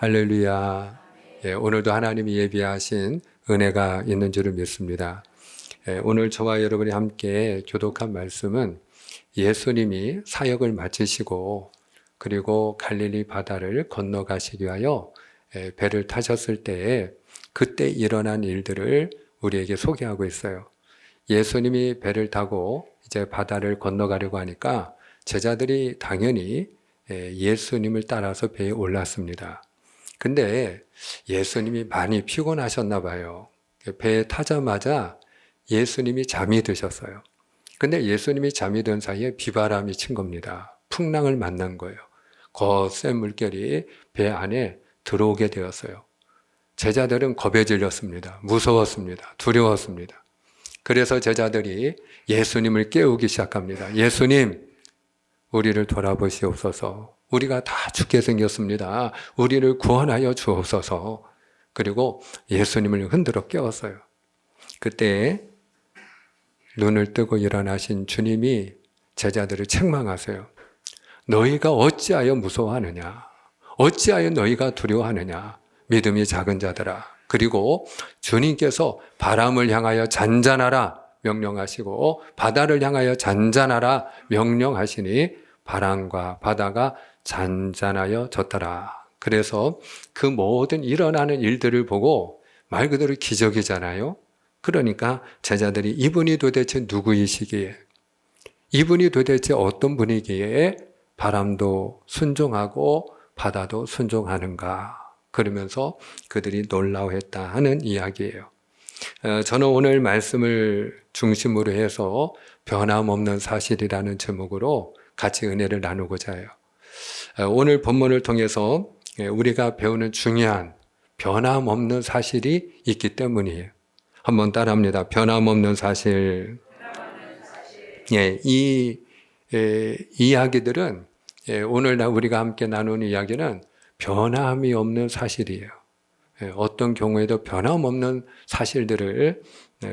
할렐루야. 오늘도 하나님이 예비하신 은혜가 있는 줄을 믿습니다. 오늘 저와 여러분이 함께 교독한 말씀은 예수님이 사역을 마치시고 그리고 갈릴리 바다를 건너가시기 위하여 배를 타셨을 때에 그때 일어난 일들을 우리에게 소개하고 있어요. 예수님이 배를 타고 이제 바다를 건너가려고 하니까 제자들이 당연히 예수님을 따라서 배에 올랐습니다. 근데 예수님이 많이 피곤하셨나 봐요. 배에 타자마자 예수님이 잠이 드셨어요. 근데 예수님이 잠이 든 사이에 비바람이 친 겁니다. 풍랑을 만난 거예요. 거센 물결이 배 안에 들어오게 되었어요. 제자들은 겁에 질렸습니다. 무서웠습니다. 두려웠습니다. 그래서 제자들이 예수님을 깨우기 시작합니다. 예수님, 우리를 돌아보시옵소서. 우리가 다 죽게 생겼습니다. 우리를 구원하여 주옵소서. 그리고 예수님을 흔들어 깨웠어요. 그때 눈을 뜨고 일어나신 주님이 제자들을 책망하세요. 너희가 어찌하여 무서워하느냐? 어찌하여 너희가 두려워하느냐? 믿음이 작은 자들아. 그리고 주님께서 바람을 향하여 잔잔하라 명령하시고 바다를 향하여 잔잔하라 명령하시니 바람과 바다가 잔잔하여 졌더라. 그래서 그 모든 일어나는 일들을 보고 말 그대로 기적이잖아요. 그러니까 제자들이 이분이 도대체 누구이시기에, 이분이 도대체 어떤 분이기에 바람도 순종하고 바다도 순종하는가, 그러면서 그들이 놀라워했다 하는 이야기예요. 저는 오늘 말씀을 중심으로 해서 변함없는 사실이라는 제목으로 같이 은혜를 나누고자 해요. 오늘 본문을 통해서 우리가 배우는 중요한 변함없는 사실이 있기 때문이에요. 한번 따라합니다. 변함없는 사실. 이 이야기들은 오늘 우리가 함께 나누는 이야기는 변함이 없는 사실이에요. 어떤 경우에도 변함없는 사실들을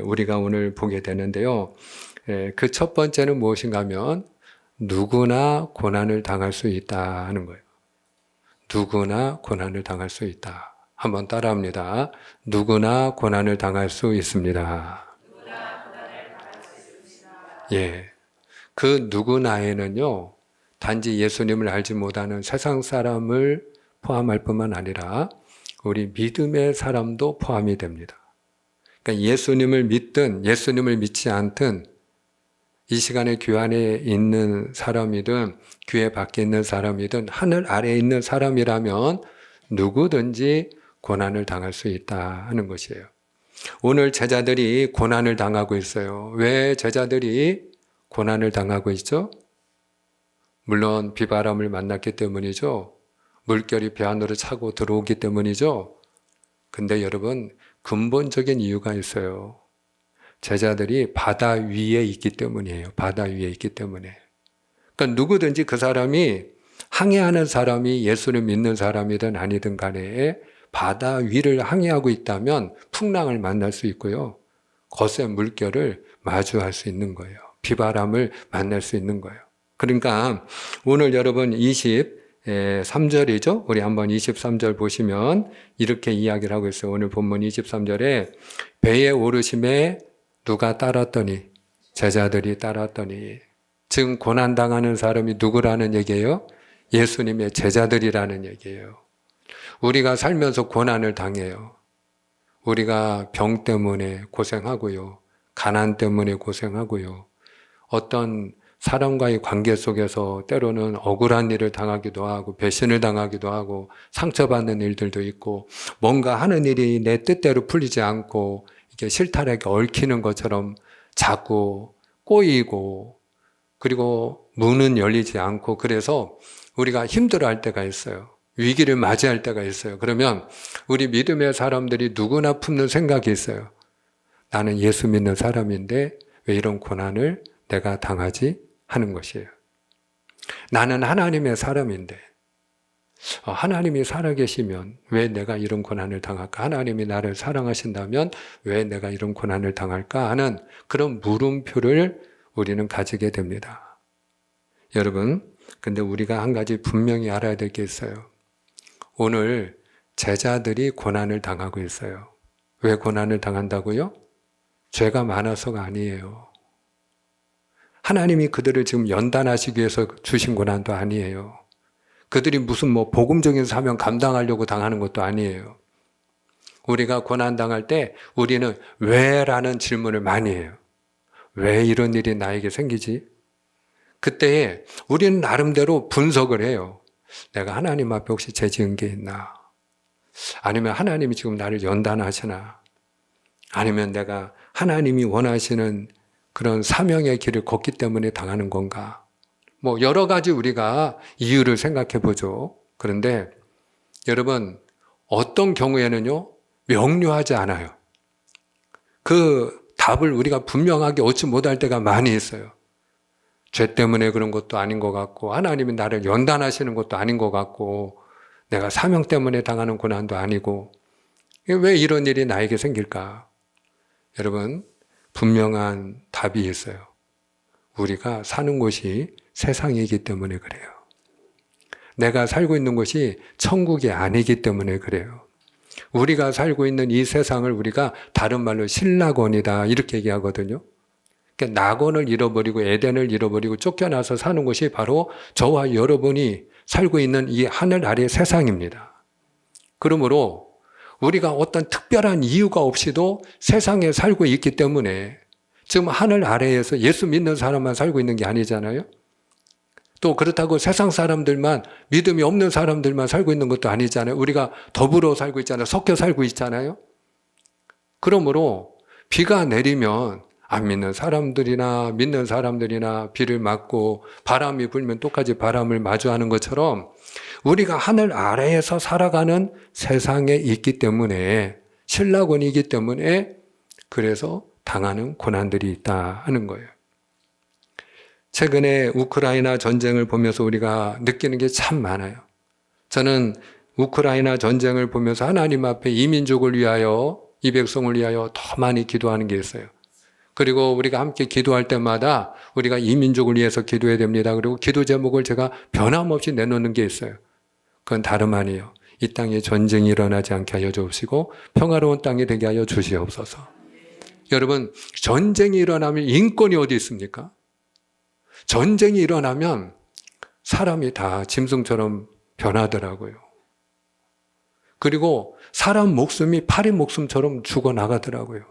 우리가 오늘 보게 되는데요. 그 첫 번째는 무엇인가 하면 누구나 고난을 당할 수 있다 하는 거예요. 누구나 고난을 당할 수 있다. 한번 따라합니다. 누구나 고난을 당할 수 있습니다. 예. 그 누구나에는요, 단지 예수님을 알지 못하는 세상 사람을 포함할 뿐만 아니라 우리 믿음의 사람도 포함이 됩니다. 그러니까 예수님을 믿든 예수님을 믿지 않든 이 시간에 교회 안에 있는 사람이든 교회 밖에 있는 사람이든 하늘 아래에 있는 사람이라면 누구든지 고난을 당할 수 있다 하는 것이에요. 오늘 제자들이 고난을 당하고 있어요. 왜 제자들이 고난을 당하고 있죠? 물론 비바람을 만났기 때문이죠. 물결이 배 안으로 차고 들어오기 때문이죠. 근데 여러분, 근본적인 이유가 있어요. 제자들이 바다 위에 있기 때문이에요. 바다 위에 있기 때문에. 그러니까 누구든지 그 사람이 항해하는 사람이 예수를 믿는 사람이든 아니든 간에 바다 위를 항해하고 있다면 풍랑을 만날 수 있고요. 거센 물결을 마주할 수 있는 거예요. 비바람을 만날 수 있는 거예요. 그러니까 오늘 여러분 23절이죠. 우리 한번 23절 보시면 이렇게 이야기를 하고 있어요. 오늘 본문 23절에 배에 오르심에 누가 따랐더니, 제자들이 따랐더니, 지금 고난당하는 사람이 누구라는 얘기예요? 예수님의 제자들이라는 얘기예요. 우리가 살면서 고난을 당해요. 우리가 병 때문에 고생하고요. 가난 때문에 고생하고요. 어떤 사람과의 관계 속에서 때로는 억울한 일을 당하기도 하고 배신을 당하기도 하고 상처받는 일들도 있고 뭔가 하는 일이 내 뜻대로 풀리지 않고 이게 실타래에 얽히는 것처럼 자꾸 꼬이고 그리고 문은 열리지 않고 그래서 우리가 힘들어할 때가 있어요. 위기를 맞이할 때가 있어요. 그러면 우리 믿음의 사람들이 누구나 품는 생각이 있어요. 나는 예수 믿는 사람인데 왜 이런 고난을 내가 당하지? 하는 것이에요. 나는 하나님의 사람인데 하나님이 살아계시면 왜 내가 이런 고난을 당할까? 하나님이 나를 사랑하신다면 왜 내가 이런 고난을 당할까? 하는 그런 물음표를 우리는 가지게 됩니다. 여러분, 근데 우리가 한 가지 분명히 알아야 될 게 있어요. 오늘 제자들이 고난을 당하고 있어요. 왜 고난을 당한다고요? 죄가 많아서가 아니에요. 하나님이 그들을 지금 연단하시기 위해서 주신 고난도 아니에요. 그들이 무슨 복음적인 사명 감당하려고 당하는 것도 아니에요. 우리가 고난 당할 때 우리는 왜? 라는 질문을 많이 해요. 왜 이런 일이 나에게 생기지? 그때에 우리는 나름대로 분석을 해요. 내가 하나님 앞에 혹시 죄 지은 게 있나? 아니면 하나님이 지금 나를 연단하시나? 아니면 내가 하나님이 원하시는 그런 사명의 길을 걷기 때문에 당하는 건가? 여러 가지 우리가 이유를 생각해 보죠. 그런데 여러분, 어떤 경우에는요, 명료하지 않아요. 그 답을 우리가 분명하게 얻지 못할 때가 많이 있어요. 죄 때문에 그런 것도 아닌 것 같고, 하나님이 나를 연단하시는 것도 아닌 것 같고, 내가 사명 때문에 당하는 고난도 아니고, 왜 이런 일이 나에게 생길까? 여러분, 분명한 답이 있어요. 우리가 사는 곳이 세상이기 때문에 그래요. 내가 살고 있는 곳이 천국이 아니기 때문에 그래요. 우리가 살고 있는 이 세상을 우리가 다른 말로 신락원이다 이렇게 얘기하거든요. 그러니까 낙원을 잃어버리고 에덴을 잃어버리고 쫓겨나서 사는 곳이 바로 저와 여러분이 살고 있는 이 하늘 아래 세상입니다. 그러므로 우리가 어떤 특별한 이유가 없이도 세상에 살고 있기 때문에 지금 하늘 아래에서 예수 믿는 사람만 살고 있는 게 아니잖아요. 또 그렇다고 세상 사람들만, 믿음이 없는 사람들만 살고 있는 것도 아니잖아요. 우리가 더불어 살고 있잖아요. 섞여 살고 있잖아요. 그러므로 비가 내리면 안 믿는 사람들이나 믿는 사람들이나 비를 맞고 바람이 불면 똑같이 바람을 마주하는 것처럼 우리가 하늘 아래에서 살아가는 세상에 있기 때문에, 신락원이기 때문에 그래서 당하는 고난들이 있다 하는 거예요. 최근에 우크라이나 전쟁을 보면서 우리가 느끼는 게 참 많아요. 저는 우크라이나 전쟁을 보면서 하나님 앞에 이 민족을 위하여, 이 백성을 위하여 더 많이 기도하는 게 있어요. 그리고 우리가 함께 기도할 때마다 우리가 이 민족을 위해서 기도해야 됩니다. 그리고 기도 제목을 제가 변함없이 내놓는 게 있어요. 그건 다름 아니에요. 이 땅에 전쟁이 일어나지 않게 하여 주시고 평화로운 땅이 되게 하여 주시옵소서. 여러분, 전쟁이 일어나면 인권이 어디 있습니까? 전쟁이 일어나면 사람이 다 짐승처럼 변하더라고요. 그리고 사람 목숨이 파리 목숨처럼 죽어나가더라고요.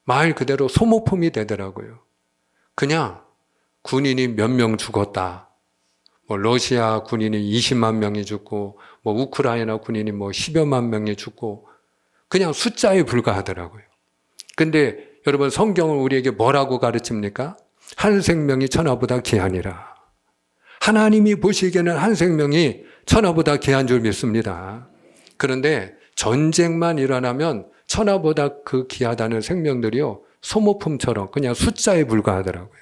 말 그대로 소모품이 되더라고요. 그냥 군인이 몇 명 죽었다. 러시아 군인이 20만 명이 죽고, 우크라이나 군인이 10여만 명이 죽고, 그냥 숫자에 불과하더라고요. 근데 여러분, 성경은 우리에게 뭐라고 가르칩니까? 한 생명이 천하보다 귀하니라. 하나님이 보시기에는 한 생명이 천하보다 귀한 줄 믿습니다. 그런데 전쟁만 일어나면 천하보다 그 귀하다는 생명들이요, 소모품처럼 그냥 숫자에 불과하더라고요.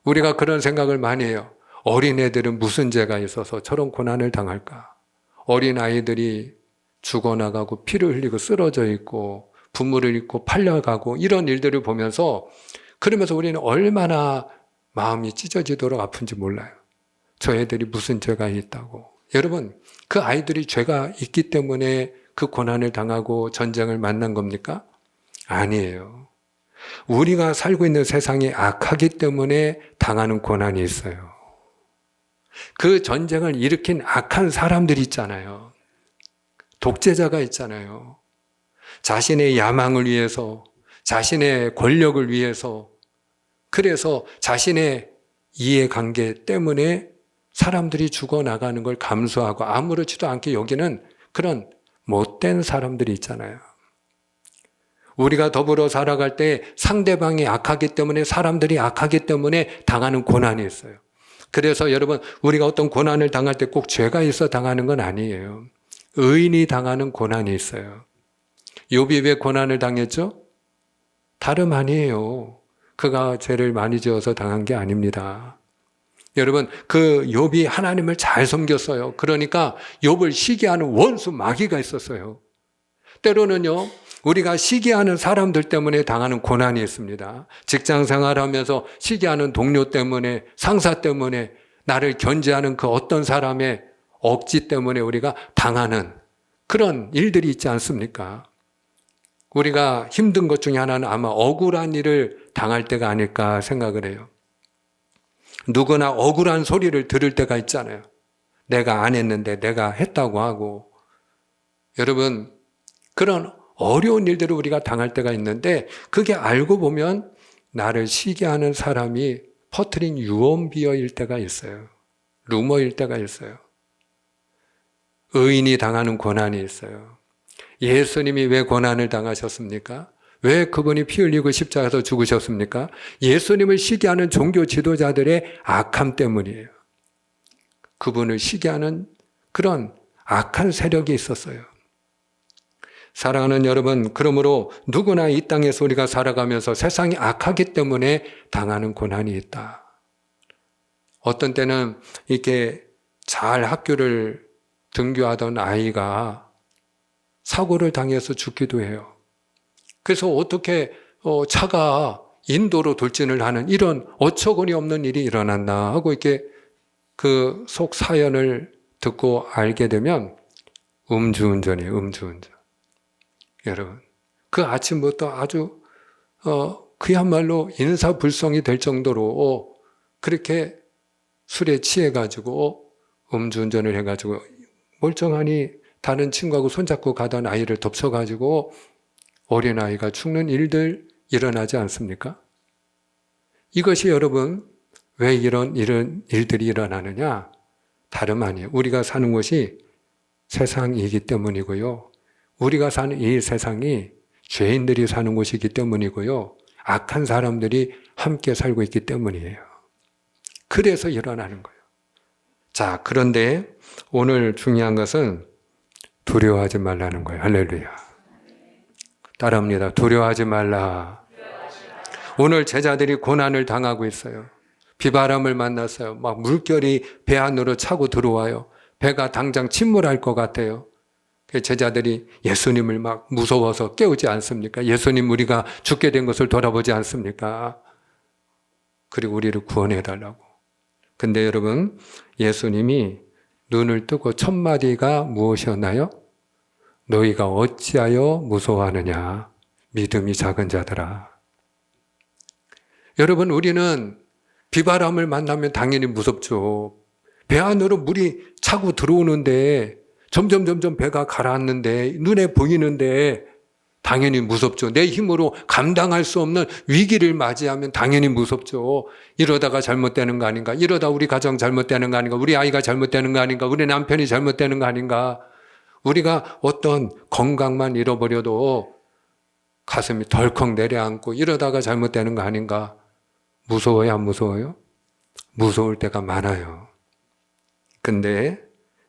우리가 그런 생각을 많이 해요. 어린애들은 무슨 죄가 있어서 저런 고난을 당할까? 어린아이들이 죽어나가고 피를 흘리고 쓰러져 있고 부모를 잃고 팔려가고 이런 일들을 보면서, 그러면서 우리는 얼마나 마음이 찢어지도록 아픈지 몰라요. 저 애들이 무슨 죄가 있다고. 여러분, 그 아이들이 죄가 있기 때문에 그 고난을 당하고 전쟁을 만난 겁니까? 아니에요. 우리가 살고 있는 세상이 악하기 때문에 당하는 고난이 있어요. 그 전쟁을 일으킨 악한 사람들이 있잖아요. 독재자가 있잖아요. 자신의 야망을 위해서, 자신의 권력을 위해서, 그래서 자신의 이해관계 때문에 사람들이 죽어나가는 걸 감수하고 아무렇지도 않게 여기는 그런 못된 사람들이 있잖아요. 우리가 더불어 살아갈 때 상대방이 악하기 때문에, 사람들이 악하기 때문에 당하는 고난이 있어요. 그래서 여러분, 우리가 어떤 고난을 당할 때 꼭 죄가 있어 당하는 건 아니에요. 의인이 당하는 고난이 있어요. 욥이 왜 고난을 당했죠? 다름 아니에요. 그가 죄를 많이 지어서 당한 게 아닙니다. 여러분, 그 욥이 하나님을 잘 섬겼어요. 그러니까 욥을 시기하는 원수 마귀가 있었어요. 때로는요, 우리가 시기하는 사람들 때문에 당하는 고난이 있습니다. 직장 생활하면서 시기하는 동료 때문에, 상사 때문에, 나를 견제하는 그 어떤 사람의 억지 때문에 우리가 당하는 그런 일들이 있지 않습니까? 우리가 힘든 것 중에 하나는 아마 억울한 일을 당할 때가 아닐까 생각을 해요. 누구나 억울한 소리를 들을 때가 있잖아요. 내가 안 했는데 내가 했다고 하고. 여러분, 그런 어려운 일들을 우리가 당할 때가 있는데 그게 알고 보면 나를 시기하는 사람이 퍼뜨린 유언비어일 때가 있어요. 루머일 때가 있어요. 의인이 당하는 고난이 있어요. 예수님이 왜 고난을 당하셨습니까? 왜 그분이 피 흘리고 십자가에서 죽으셨습니까? 예수님을 시기하는 종교 지도자들의 악함 때문이에요. 그분을 시기하는 그런 악한 세력이 있었어요. 사랑하는 여러분, 그러므로 누구나 이 땅에서 우리가 살아가면서 세상이 악하기 때문에 당하는 고난이 있다. 어떤 때는 이렇게 잘 학교를 등교하던 아이가 사고를 당해서 죽기도 해요. 그래서 어떻게 차가 인도로 돌진을 하는 이런 어처구니 없는 일이 일어났나 하고 이렇게 그 속 사연을 듣고 알게 되면 음주운전이에요, 음주운전. 여러분, 그 아침부터 아주 그야말로 인사불성이 될 정도로 그렇게 술에 취해가지고 음주운전을 해가지고 멀쩡하니 다른 친구하고 손잡고 가던 아이를 덮쳐가지고 어린아이가 죽는 일들 일어나지 않습니까? 이것이 여러분 왜 이런 일들이 일어나느냐? 다름 아니에요. 우리가 사는 곳이 세상이기 때문이고요. 우리가 사는 이 세상이 죄인들이 사는 곳이기 때문이고요. 악한 사람들이 함께 살고 있기 때문이에요. 그래서 일어나는 거예요. 자, 그런데 오늘 중요한 것은 두려워하지 말라는 거예요. 할렐루야. 따라합니다. 두려워하지 말라. 오늘 제자들이 고난을 당하고 있어요. 비바람을 만났어요. 막 물결이 배 안으로 차고 들어와요. 배가 당장 침몰할 것 같아요. 제자들이 예수님을 막 무서워서 깨우지 않습니까? 예수님 우리가 죽게 된 것을 돌아보지 않습니까? 그리고 우리를 구원해 달라고. 근데 여러분, 예수님이 눈을 뜨고 첫 마디가 무엇이었나요? 너희가 어찌하여 무서워하느냐? 믿음이 작은 자들아. 여러분, 우리는 비바람을 만나면 당연히 무섭죠. 배 안으로 물이 차고 들어오는데 점점 배가 가라앉는데 눈에 보이는데 당연히 무섭죠. 내 힘으로 감당할 수 없는 위기를 맞이하면 당연히 무섭죠. 이러다가 잘못되는 거 아닌가? 이러다 우리 가정 잘못되는 거 아닌가? 우리 아이가 잘못되는 거 아닌가? 우리 남편이 잘못되는 거 아닌가? 우리가 어떤 건강만 잃어버려도 가슴이 덜컥 내려앉고 이러다가 잘못되는 거 아닌가? 무서워요, 안 무서워요? 무서울 때가 많아요. 근데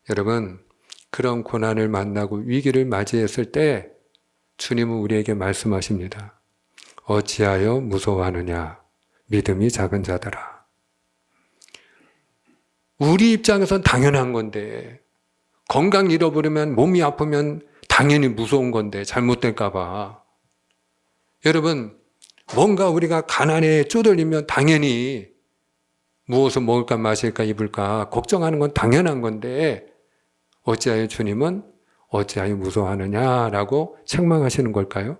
여러분, 그런 고난을 만나고 위기를 맞이했을 때 주님은 우리에게 말씀하십니다. 어찌하여 무서워하느냐? 믿음이 작은 자들아. 우리 입장에선 당연한 건데 건강 잃어버리면 몸이 아프면 당연히 무서운 건데 잘못될까 봐. 여러분, 뭔가 우리가 가난에 쪼들리면 당연히 무엇을 먹을까 마실까 입을까 걱정하는 건 당연한 건데 어찌하여 주님은 어찌하여 무서워하느냐라고 책망하시는 걸까요?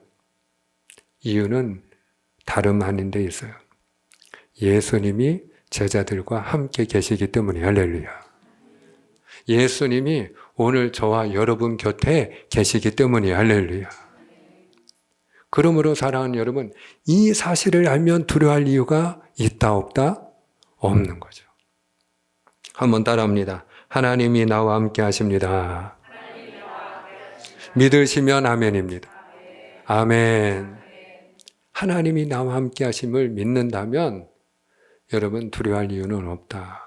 이유는 다름 아닌 데 있어요. 예수님이 제자들과 함께 계시기 때문에 할렐루야. 예수님이 오늘 저와 여러분 곁에 계시기 때문에 할렐루야. 그러므로 사랑하는 여러분, 이 사실을 알면 두려워할 이유가 있다 없다? 없는 거죠. 한번 따라합니다. 하나님이 나와 함께 하십니다. 믿으시면 아멘입니다. 아멘. 하나님이 나와 함께 하심을 믿는다면 여러분 두려워할 이유는 없다.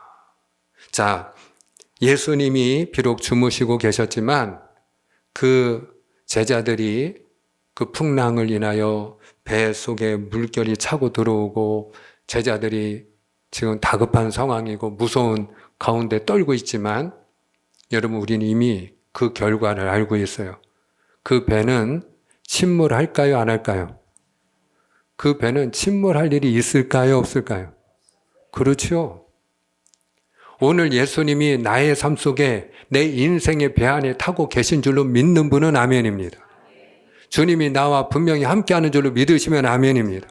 자, 예수님이 비록 주무시고 계셨지만 그 제자들이 그 풍랑을 인하여 배 속에 물결이 차고 들어오고 제자들이 지금 다급한 상황이고 무서운 가운데 떨고 있지만 여러분 우리는 이미 그 결과를 알고 있어요. 그 배는 침몰할까요? 안 할까요? 그 배는 침몰할 일이 있을까요? 없을까요? 그렇죠. 오늘 예수님이 나의 삶 속에 내 인생의 배 안에 타고 계신 줄로 믿는 분은 아멘입니다. 주님이 나와 분명히 함께하는 줄로 믿으시면 아멘입니다.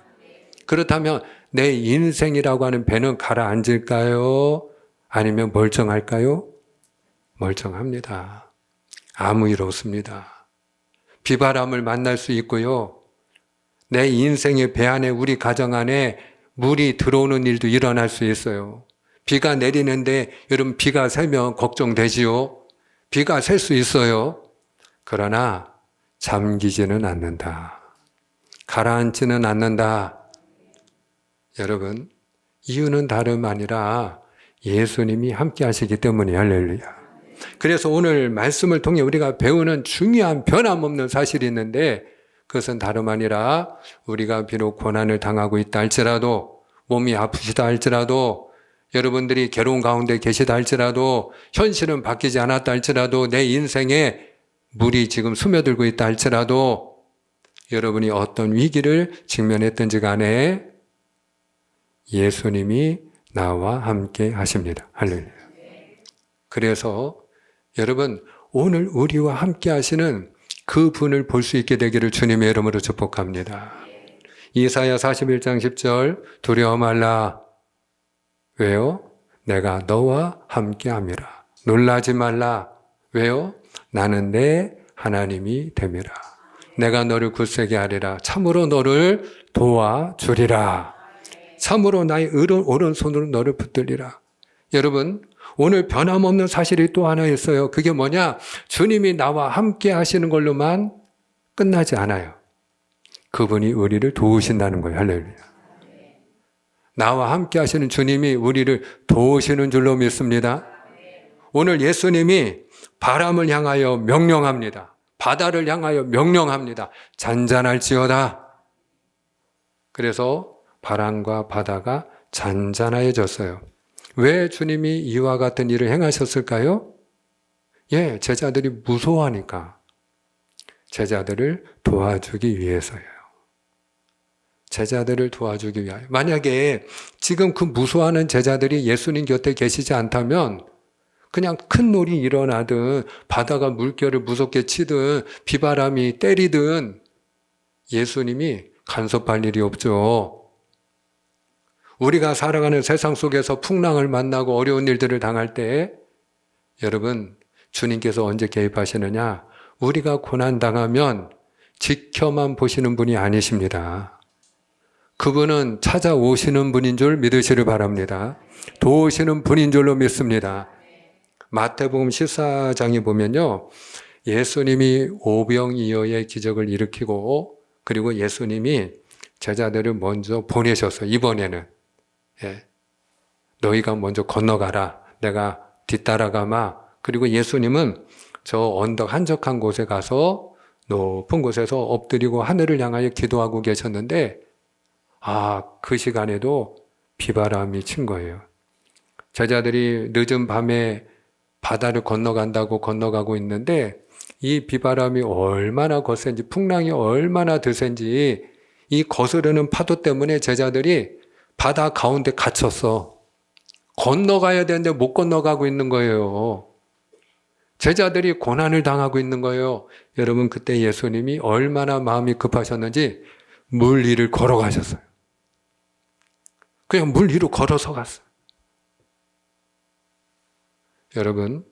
그렇다면 내 인생이라고 하는 배는 가라앉을까요? 아니면 멀쩡할까요? 멀쩡합니다. 아무 일 없습니다. 비바람을 만날 수 있고요. 내 인생의 배 안에, 우리 가정 안에 물이 들어오는 일도 일어날 수 있어요. 비가 내리는데 여러분, 비가 새면 걱정되지요. 비가 셀 수 있어요. 그러나 잠기지는 않는다. 가라앉지는 않는다. 여러분, 이유는 다름 아니라 예수님이 함께 하시기 때문에 할렐루야. 그래서 오늘 말씀을 통해 우리가 배우는 중요한 변함없는 사실이 있는데, 그것은 다름 아니라 우리가 비록 고난을 당하고 있다 할지라도, 몸이 아프시다 할지라도, 여러분들이 괴로운 가운데 계시다 할지라도, 현실은 바뀌지 않았다 할지라도, 내 인생에 물이 지금 스며들고 있다 할지라도, 여러분이 어떤 위기를 직면했든지 간에 예수님이 나와 함께 하십니다. 할렐루야. 그래서 여러분, 오늘 우리와 함께 하시는 그 분을 볼 수 있게 되기를 주님의 이름으로 축복합니다. 이사야 41장 10절, 두려워 말라. 왜요? 내가 너와 함께 함이라. 놀라지 말라. 왜요? 나는 내 하나님이 됨이라. 내가 너를 굳세게 하리라. 참으로 너를 도와주리라. 참으로 나의 오른손으로 너를 붙들리라. 여러분, 오늘 변함없는 사실이 또 하나 있어요. 그게 뭐냐? 주님이 나와 함께 하시는 걸로만 끝나지 않아요. 그분이 우리를 도우신다는 거예요. 할렐루야. 나와 함께 하시는 주님이 우리를 도우시는 줄로 믿습니다. 오늘 예수님이 바람을 향하여 명령합니다. 바다를 향하여 명령합니다. 잔잔할지어다. 그래서 바람과 바다가 잔잔해졌어요. 왜 주님이 이와 같은 일을 행하셨을까요? 제자들이 무서워하니까. 제자들을 도와주기 위해서예요. 제자들을 도와주기 위하여. 만약에 지금 그 무서워하는 제자들이 예수님 곁에 계시지 않다면 그냥 큰 놀이 일어나든 바다가 물결을 무섭게 치든 비바람이 때리든 예수님이 간섭할 일이 없죠. 우리가 살아가는 세상 속에서 풍랑을 만나고 어려운 일들을 당할 때 여러분, 주님께서 언제 개입하시느냐? 우리가 고난당하면 지켜만 보시는 분이 아니십니다. 그분은 찾아오시는 분인 줄 믿으시길 바랍니다. 도우시는 분인 줄로 믿습니다. 마태복음 14장에 보면요, 예수님이 오병이어의 기적을 일으키고 그리고 예수님이 제자들을 먼저 보내셨어요. 이번에는 너희가 먼저 건너가라. 내가 뒤따라가마. 그리고 예수님은 저 언덕 한적한 곳에 가서 높은 곳에서 엎드리고 하늘을 향하여 기도하고 계셨는데 그 시간에도 비바람이 친 거예요. 제자들이 늦은 밤에 바다를 건너가고 있는데 이 비바람이 얼마나 거센지, 풍랑이 얼마나 드센지 이 거스르는 파도 때문에 제자들이 바다 가운데 갇혔어. 건너가야 되는데 못 건너가고 있는 거예요. 제자들이 고난을 당하고 있는 거예요. 여러분, 그때 예수님이 얼마나 마음이 급하셨는지 물 위를 걸어가셨어요. 그냥 물 위로 걸어서 갔어요. 여러분,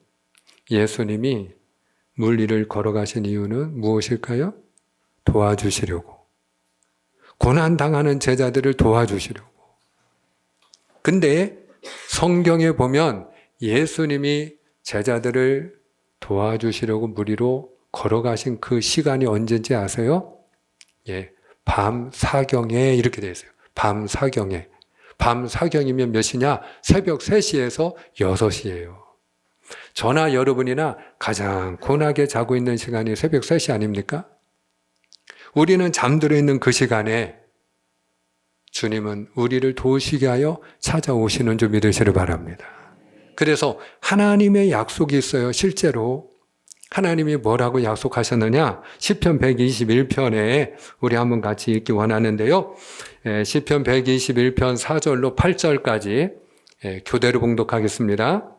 예수님이 물 위를 걸어가신 이유는 무엇일까요? 도와주시려고. 고난당하는 제자들을 도와주시려고. 근데 성경에 보면 예수님이 제자들을 도와주시려고 물 위로 걸어가신 그 시간이 언제인지 아세요? 밤 사경에 이렇게 되어 있어요. 밤 사경에. 밤 사경이면 몇 시냐? 새벽 3시에서 6시예요. 저나 여러분이나 가장 고나게 자고 있는 시간이 새벽 3시 아닙니까? 우리는 잠들어 있는 그 시간에 주님은 우리를 도우시게 하여 찾아오시는 줄 믿으시길 바랍니다. 그래서 하나님의 약속이 있어요. 실제로 하나님이 뭐라고 약속하셨느냐? 시편 121편에 우리 한번 같이 읽기 원하는데요. 시편 121편 4절로 8절까지 교대로 봉독하겠습니다.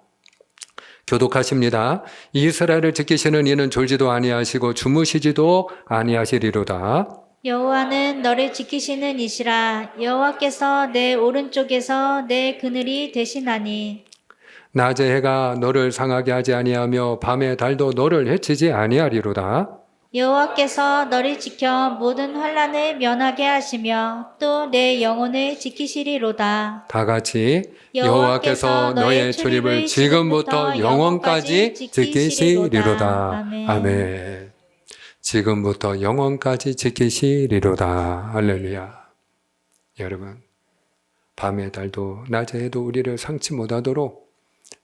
교독하십니다. 이스라엘을 지키시는 이는 졸지도 아니하시고 주무시지도 아니하시리로다. 여호와는 너를 지키시는 이시라. 여호와께서 내 오른쪽에서 내 그늘이 되시나니. 낮에 해가 너를 상하게 하지 아니하며 밤에 달도 너를 해치지 아니하리로다. 여호와께서 너를 지켜 모든 환난을 면하게 하시며 또 내 영혼을 지키시리로다. 다 같이 여호와께서 너의 출입을 지금부터 영원까지 지키시리로다. 아멘. 지금부터 영원까지 지키시리로다. 할렐루야. 여러분, 밤의 달도 낮의 해도 우리를 상치 못하도록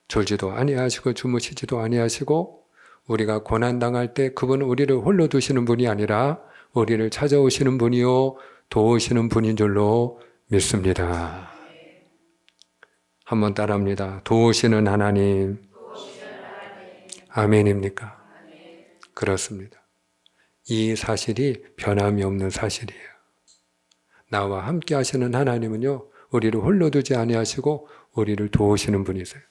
졸지도 아니하시고 주무시지도 아니하시고 우리가 고난당할 때 그분은 우리를 홀로 두시는 분이 아니라 우리를 찾아오시는 분이요 도우시는 분인 줄로 믿습니다. 한번 따라합니다. 도우시는 하나님. 아멘입니까? 그렇습니다. 이 사실이 변함이 없는 사실이에요. 나와 함께 하시는 하나님은요, 우리를 홀로 두지 아니하시고 우리를 도우시는 분이세요.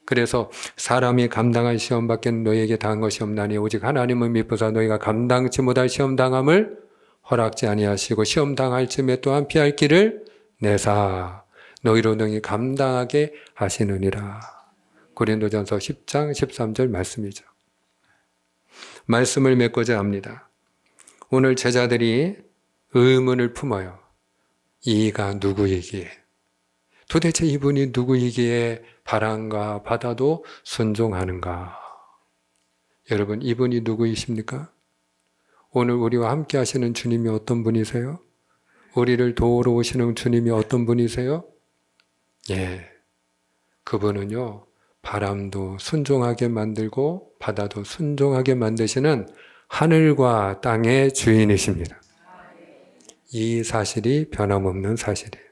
그래서 사람이 감당할 시험 밖에는 너희에게 당한 것이 없나니 오직 하나님은 미쁘사 너희가 감당치 못할 시험 당함을 허락지 아니하시고 시험 당할 쯤에 또한 피할 길을 내사 너희로 능히 감당하게 하시느니라. 고린도전서 10장 13절 말씀이죠. 말씀을 맺고자 합니다. 오늘 제자들이 의문을 품어요. 이가 누구이기에? 도대체 이분이 누구이기에 바람과 바다도 순종하는가? 여러분, 이분이 누구이십니까? 오늘 우리와 함께 하시는 주님이 어떤 분이세요? 우리를 도우러 오시는 주님이 어떤 분이세요? 그분은요, 바람도 순종하게 만들고 바다도 순종하게 만드시는 하늘과 땅의 주인이십니다. 이 사실이 변함없는 사실이에요.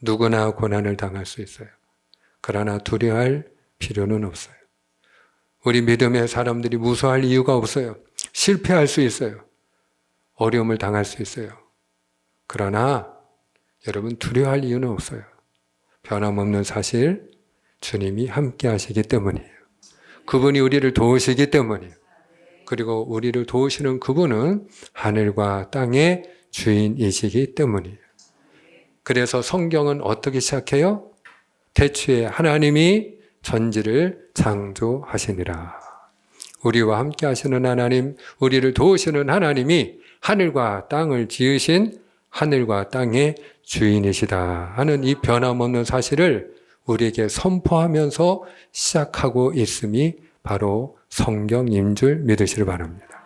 누구나 고난을 당할 수 있어요. 그러나 두려워할 필요는 없어요. 우리 믿음의 사람들이 무서워할 이유가 없어요. 실패할 수 있어요. 어려움을 당할 수 있어요. 그러나 여러분 두려워할 이유는 없어요. 변함없는 사실, 주님이 함께 하시기 때문이에요. 그분이 우리를 도우시기 때문이에요. 그리고 우리를 도우시는 그분은 하늘과 땅의 주인이시기 때문이에요. 그래서 성경은 어떻게 시작해요? 태초에 하나님이 전지를 창조하시니라. 우리와 함께 하시는 하나님, 우리를 도우시는 하나님이 하늘과 땅을 지으신 하늘과 땅의 주인이시다 하는 이 변함없는 사실을 우리에게 선포하면서 시작하고 있음이 바로 성경인 줄 믿으시길 바랍니다.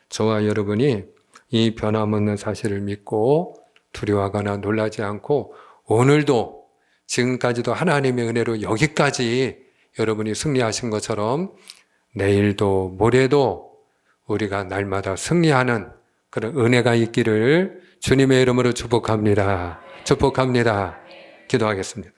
저와 여러분이 이 변함없는 사실을 믿고 두려워하거나 놀라지 않고 오늘도 지금까지도 하나님의 은혜로 여기까지 여러분이 승리하신 것처럼 내일도 모레도 우리가 날마다 승리하는 그런 은혜가 있기를 주님의 이름으로 축복합니다. 축복합니다. 기도하겠습니다.